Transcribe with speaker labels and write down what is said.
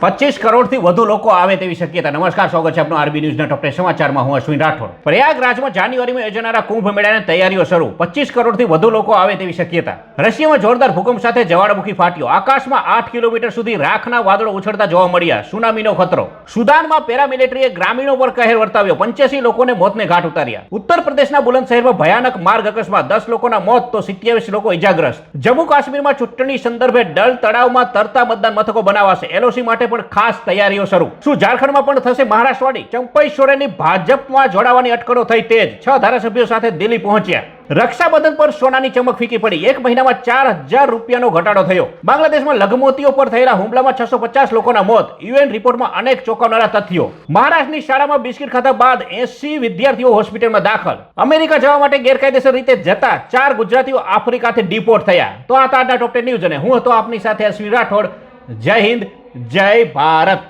Speaker 1: 25 કરોડથી વધુ લોકો આવે તેવી શક્યતા। નમસ્કાર, સ્વાગત છે આપનું આરબી ન્યૂઝના ટોપ 10 સમાચારમાં। હું અશ્વિન રાઠોડ। પ્રયાગરાજમાં જાન્યુઆરીમાં યોજાનારા કુંભ મેળાની તૈયારીઓ શરૂ। 25 કરોડથી વધુ લોકો આવે તેવી શક્યતા। રશિયામાં જોરદાર ભૂકંપ સાથે જ્વાળામુખી ફાટ્યો। આકાશમાં 8 કિલોમીટર સુધી રાખના વાદળો ઉછળતા જોવા મળ્યા। સુનામીનો ખતરો। સુદાનમાં પેરામિલિટરીએ ગ્રામીણો પર કહેર વર્તાવ્યો। 85 લોકોને મોતને ઘાટ ઉતાર્યા। ઉત્તર પ્રદેશના બુલંદ શહેરમાં ભયાનક માર્ગ અકસ્માત, 10 લોકોના મોત તો 27 લોકો ઇજાગ્રસ્ત। જમ્મુ કાશ્મીરમાં ચૂંટણી સંદર્ભે ડલ તળાવમાં તરતા મતદાન મથકો બનાવાશે। એલઓસી માટે પણ ખાસ તૈયારીઓ શરૂ। શું ઝારખંડમાં પણ થશે મહારાષ્ટ્રવાડી? ચંપઈ સોરેનની ભાજપમાં જોડાવાની અટકળો થઈ તેજ। 6 ધારાસભ્યો સાથે દિલ્હી પહોંચ્યા। રક્ષાબંધન પર સોનાની ચમક ફીકી પડી। એક મહિનામાં 4000 રૂપિયાનો ઘટાડો થયો। બાંગ્લાદેશમાં લઘુમતીઓ પર થયેલા હુમલામાં 650 લોકોના મોત। યુએન રિપોર્ટમાં અનેક ચોંકાવનારા તથ્યો। મહારાષ્ટ્રની શાળામાં બિસ્કિટ ખાધા બાદ 80 વિદ્યાર્થીઓ હોસ્પિટલમાં દાખલ। અમેરિકા જવા માટે ગેરકાયદેસર રીતે જતા 4 ગુજરાતીઓ આફ્રિકાથી ડિપોર્ટ થયા। તો આ હતા આજના ટોપ 10 ન્યૂઝ અને હું હતો આપની સાથે અશ્વિન રાઠોડ। જય હિન્દ, જય ભારત।